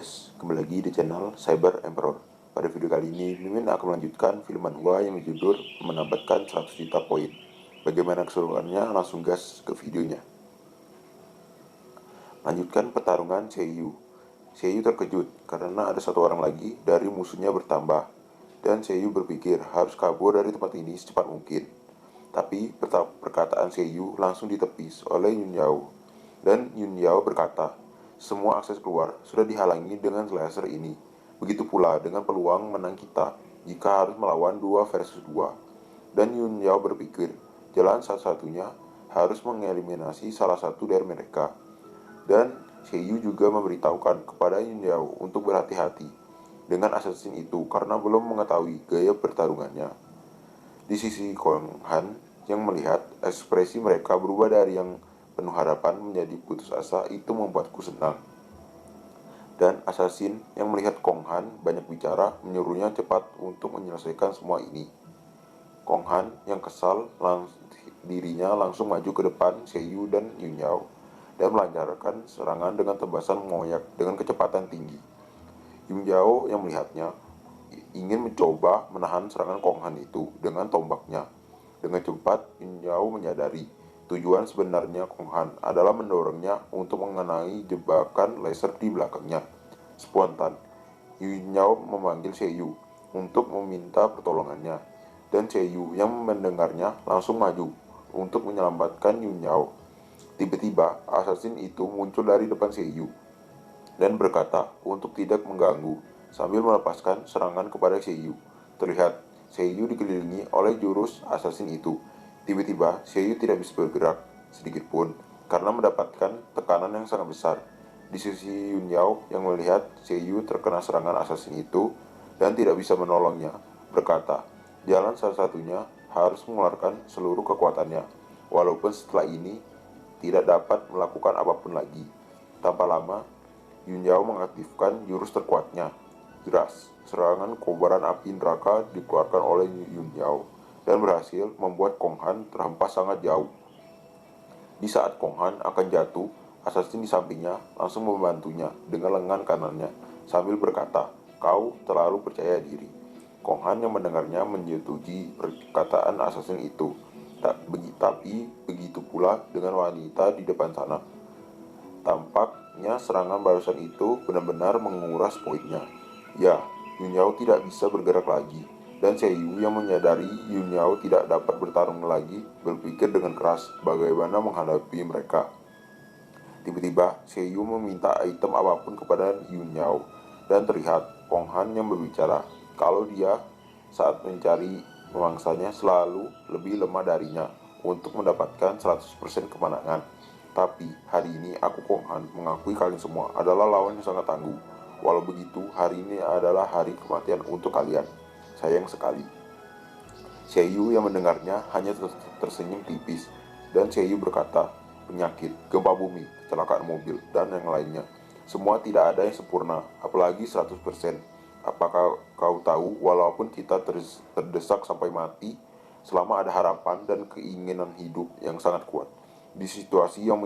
guys, kembali lagi di channel Cyber Emperor. Pada video kali ini, Mimin akan melanjutkan film manhwa yang berjudul Menambahkan 100 juta poin. Bagaimana keseruannya? Langsung gas ke videonya. Lanjutkan pertarungan Seiyu. Seiyu terkejut karena ada satu orang lagi dari musuhnya bertambah. Dan Seiyu berpikir harus kabur dari tempat ini secepat mungkin. Tapi perkataan Seiyu langsung ditepis oleh Yun Yao. Dan Yun Yao berkata, semua akses keluar sudah dihalangi dengan laser ini. Begitu pula dengan peluang menang kita jika harus melawan 2 versus 2. Dan Yun Yao berpikir, jalan satu-satunya harus mengeliminasi salah satu dari mereka. Dan Seiyu juga memberitahukan kepada Yun Yao untuk berhati-hati dengan assassin itu karena belum mengetahui gaya pertarungannya. Di sisi Kong Han yang melihat ekspresi mereka berubah dari yang penuh harapan menjadi putus asa, itu membuatku senang. Dan assassin yang melihat Kong Han banyak bicara menyuruhnya cepat untuk menyelesaikan semua ini. Kong Han yang kesal dirinya langsung maju ke depan Seiyu dan Yun Yao dan melancarkan serangan dengan tebasan mengoyak dengan kecepatan tinggi. Yun Yao yang melihatnya ingin mencoba menahan serangan Kong Han itu dengan tombaknya. Dengan cepat Yun Yao menyadari tujuan sebenarnya Kong Han adalah mendorongnya untuk mengenai jebakan laser di belakangnya. Spontan, Yun Yao memanggil Seiyu untuk meminta pertolongannya. Dan Seiyu yang mendengarnya langsung maju untuk menyelamatkan Yun Yao. Tiba-tiba, assassin itu muncul dari depan Seiyu dan berkata untuk tidak mengganggu sambil melepaskan serangan kepada Seiyu. Terlihat Seiyu dikelilingi oleh jurus assassin itu. Tiba-tiba, Seiyu tidak bisa bergerak sedikit pun karena mendapatkan tekanan yang sangat besar. Di sisi Yun Yao yang melihat Seiyu terkena serangan assassin itu dan tidak bisa menolongnya, berkata, jalan satu-satunya harus mengeluarkan seluruh kekuatannya, walaupun setelah ini tidak dapat melakukan apapun lagi. Tanpa lama, Yun Yao mengaktifkan jurus terkuatnya, Deras. Serangan kobaran api neraka dikeluarkan oleh Yun Yao dan berhasil membuat Kong Han terhempas sangat jauh. Di saat Kong Han akan jatuh, assassin di sampingnya langsung membantunya dengan lengan kanannya sambil berkata, kau terlalu percaya diri. Kong Han yang mendengarnya menyetujui perkataan assassin itu. Tapi begitu pula dengan wanita di depan sana. Tampaknya serangan barusan itu benar-benar menguras poinnya. Ya, Yun Yao tidak bisa bergerak lagi. Dan Seiyu yang menyadari Yun Yao tidak dapat bertarung lagi berpikir dengan keras bagaimana menghadapi mereka. Tiba-tiba Seiyu meminta item apapun kepada Yun Yao dan terlihat Kong Han yang berbicara kalau dia saat mencari memangsanya selalu lebih lemah darinya untuk mendapatkan 100% kemenangan. Tapi hari ini aku Kong Han mengakui kalian semua adalah lawan yang sangat tangguh. Walau begitu, hari ini adalah hari kematian untuk kalian. Sayang sekali. Seiyu yang mendengarnya hanya tersenyum tipis. Dan Seiyu berkata, penyakit, gempa bumi, kecelakaan mobil, dan yang lainnya. Semua tidak ada yang sempurna, apalagi 100%. Apakah kau tahu, walaupun kita terdesak sampai mati, selama ada harapan dan keinginan hidup yang sangat kuat. Di situasi yang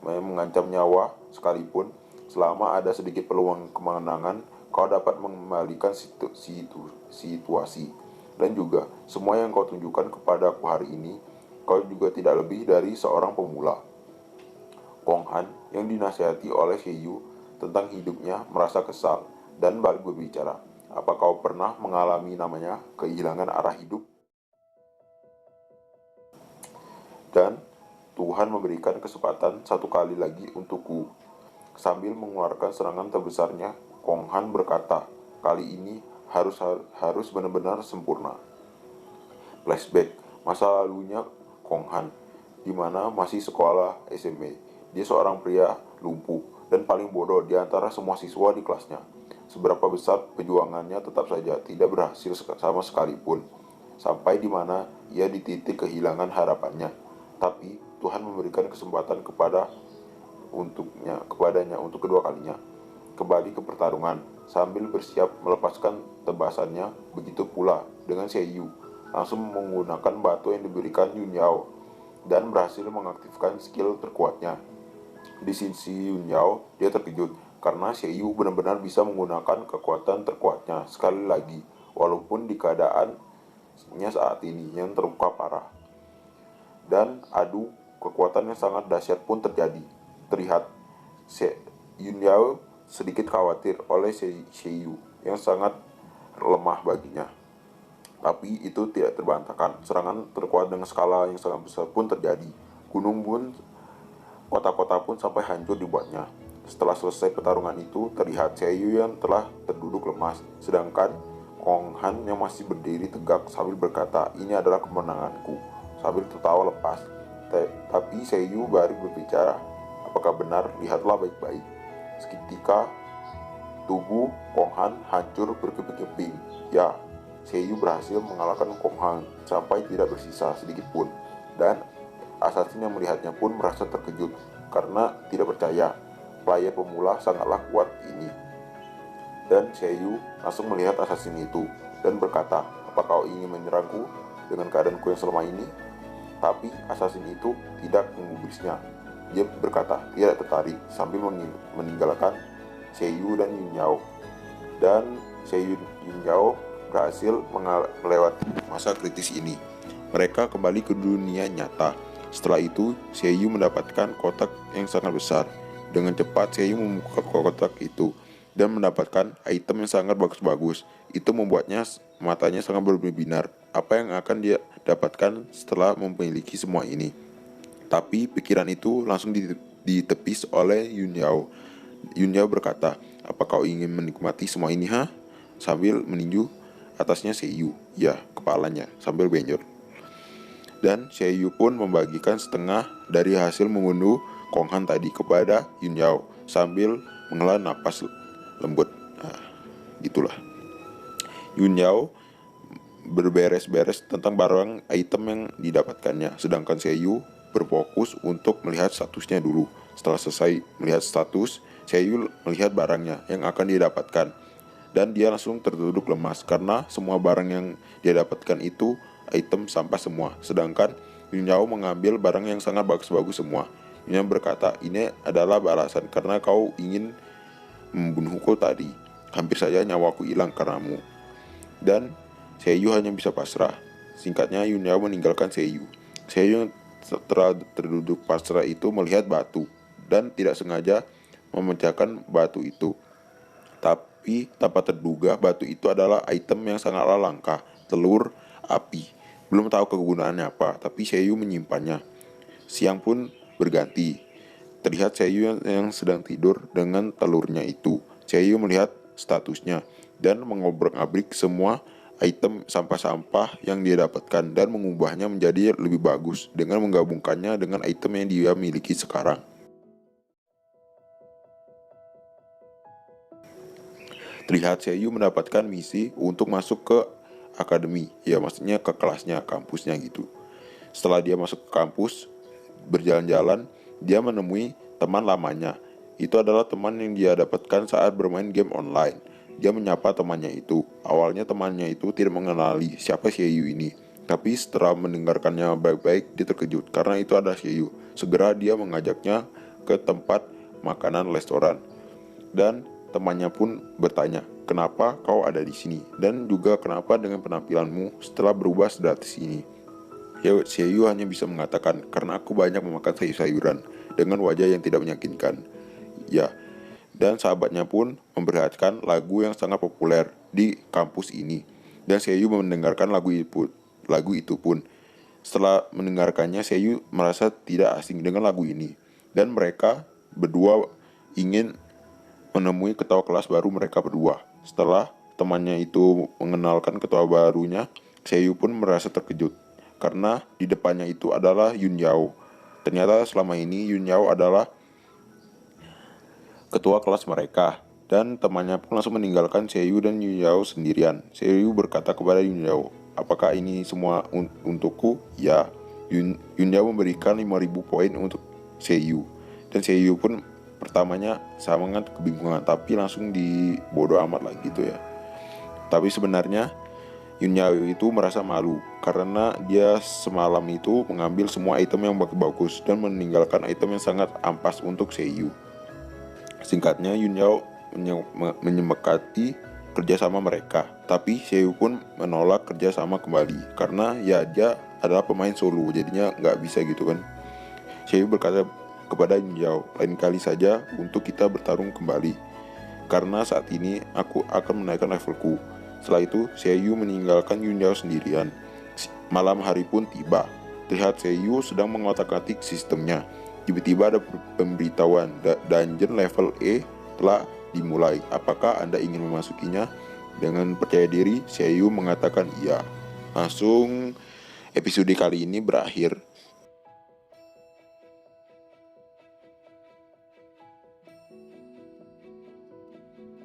mengancam nyawa sekalipun, selama ada sedikit peluang kemenangan, kau dapat mengembalikan situasi. Dan juga, semua yang kau tunjukkan kepada aku hari ini, kau juga tidak lebih dari seorang pemula. Kong Han yang dinasihati oleh Seiyu tentang hidupnya merasa kesal dan balik berbicara. Apa kau pernah mengalami namanya kehilangan arah hidup? Dan Tuhan memberikan kesempatan satu kali lagi untukku. Sambil mengeluarkan serangan terbesarnya, Kong Han berkata, kali ini harus benar-benar sempurna. Flashback masa lalunya Kong Han, di mana masih sekolah SMP. Dia seorang pria lumpuh dan paling bodoh di antara semua siswa di kelasnya. Seberapa besar perjuangannya tetap saja tidak berhasil sama sekalipun. Sampai di mana ia di titik kehilangan harapannya. Tapi Tuhan memberikan kesempatan kepadanya untuk kedua kalinya. Kembali ke pertarungan sambil bersiap melepaskan tebasannya. Begitu pula dengan Seiyu langsung menggunakan batu yang diberikan Yun Yao dan berhasil mengaktifkan skill terkuatnya. Di sisi Yun Yao, dia terkejut karena Seiyu benar-benar bisa menggunakan kekuatan terkuatnya sekali lagi, walaupun di keadaannya saat ini yang terluka parah. Dan adu kekuatan yang sangat dahsyat pun terjadi. Terlihat Yun Yao sedikit khawatir oleh Seiyu yang sangat lemah baginya. Tapi itu tidak terbantahkan. Serangan terkuat dengan skala yang sangat besar pun terjadi. Gunung pun, kota-kota pun sampai hancur dibuatnya. Setelah selesai pertarungan itu, terlihat Seiyu yang telah terduduk lemas, sedangkan Kong Han yang masih berdiri tegak sambil berkata, "Ini adalah kemenanganku," sambil tertawa lepas. Tapi Seiyu baru berbicara, "Apakah benar? Lihatlah baik-baik." Seketika tubuh Kong Han hancur berkeping-keping. Ya, Seiyu berhasil mengalahkan Kong Han sampai tidak bersisa sedikit pun. Dan assassin yang melihatnya pun merasa terkejut karena tidak percaya player pemula sangatlah kuat ini. Dan Seiyu langsung melihat assassin itu dan berkata, "Apa kau ingin menyerangku dengan keadaanku yang selama ini?" Tapi assassin itu tidak mengubrisnya. Dia berkata tidak tertarik sambil meninggalkan Seiyu dan Yun Yao. Dan Seiyu Yun Yao berhasil melewati masa kritis ini. Mereka kembali ke dunia nyata. Setelah itu, Seiyu mendapatkan kotak yang sangat besar. Dengan cepat, Seiyu membuka kotak itu dan mendapatkan item yang sangat bagus-bagus. Itu membuatnya matanya sangat berbinar. Apa yang akan dia dapatkan setelah memiliki semua ini? Tapi pikiran itu langsung ditepis oleh Yun Yao. Yun Yao berkata, "Apa kau ingin menikmati semua ini, ha?" Sambil meninju atasnya Seiyu, ya, kepalanya, sambil benjol. Dan Seiyu pun membagikan setengah dari hasil membunuh Kong Han tadi kepada Yun Yao sambil menghela napas lembut. Nah, gitulah. Yun Yao berberes-beres tentang barang item yang didapatkannya, sedangkan Seiyu berfokus untuk melihat statusnya dulu. Setelah selesai melihat status, Seiyu melihat barangnya yang akan didapatkan. Dan dia langsung terduduk lemas karena semua barang yang dia dapatkan itu item sampah semua. Sedangkan Yun Yao mengambil barang yang sangat bagus-bagus semua. Yun Yao berkata, "Ini adalah balasan karena kau ingin membunuhku tadi. Hampir saja nyawaku hilang karenamu." Dan Seiyu hanya bisa pasrah. Singkatnya, Yun Yao meninggalkan Seiyu. Seiyu yang setelah terduduk pasrah itu melihat batu dan tidak sengaja memecahkan batu itu. Tapi tanpa terduga batu itu adalah item yang sangatlah langka, telur api. Belum tahu kegunaannya apa, tapi Seiyu menyimpannya. Siang pun berganti. Terlihat Seiyu yang sedang tidur dengan telurnya itu. Seiyu melihat statusnya dan mengobrak-abrik semua item sampah-sampah yang dia dapatkan dan mengubahnya menjadi lebih bagus dengan menggabungkannya dengan item yang dia miliki sekarang. Terlihat Seiyu mendapatkan misi untuk masuk ke akademi, ya maksudnya ke kelasnya, kampusnya gitu. Setelah dia masuk ke kampus, berjalan-jalan, dia menemui teman lamanya. Itu adalah teman yang dia dapatkan saat bermain game online. Dia menyapa temannya itu. Awalnya temannya itu tidak mengenali siapa Seiyu ini. Tapi setelah mendengarkannya baik-baik, dia terkejut karena itu adalah Seiyu. Segera dia mengajaknya ke tempat makanan restoran. Dan temannya pun bertanya, "Kenapa kau ada di sini? Dan juga kenapa dengan penampilanmu setelah berubah sedrastis ini?" Ya, Seiyu hanya bisa mengatakan, "Karena aku banyak memakan sayur-sayuran dengan wajah yang tidak meyakinkan." Ya, dan sahabatnya pun memperlihatkan lagu yang sangat populer di kampus ini. Dan Seiyu mendengarkan lagu itu pun. Setelah mendengarkannya, Seiyu merasa tidak asing dengan lagu ini. Dan mereka berdua ingin menemui ketua kelas baru mereka berdua. Setelah temannya itu mengenalkan ketua barunya, Seiyu pun merasa terkejut karena di depannya itu adalah Yun Yao. Ternyata selama ini Yun Yao adalah ketua kelas mereka, dan temannya pun langsung meninggalkan Seiyu dan Yun Yao sendirian. Seiyu berkata kepada Yun Yao, "Apakah ini semua untukku?" Ya. Yun Yao memberikan 5.000 poin untuk Seiyu, dan Seiyu pun pertamanya sangat kebingungan, tapi langsung dibodoh amat lah gitu ya. Tapi sebenarnya Yun Yao itu merasa malu karena dia semalam itu mengambil semua item yang bagus-bagus dan meninggalkan item yang sangat ampas untuk Seiyu. Singkatnya, Yun Yao menyepakati kerjasama mereka, tapi Seo pun menolak kerjasama kembali karena ya dia adalah pemain solo, jadinya nggak bisa gitu kan. Seo berkata kepada Yun Yao, lain kali saja untuk kita bertarung kembali, karena saat ini aku akan menaikkan levelku. Setelah itu, Seo meninggalkan Yun Yao sendirian. Malam hari pun tiba. Terlihat Seo sedang mengotak-atik sistemnya. Tiba-tiba ada pemberitahuan, dungeon level E telah dimulai. Apakah Anda ingin memasukinya? Dengan percaya diri, Seo mengatakan iya. Langsung episode kali ini berakhir.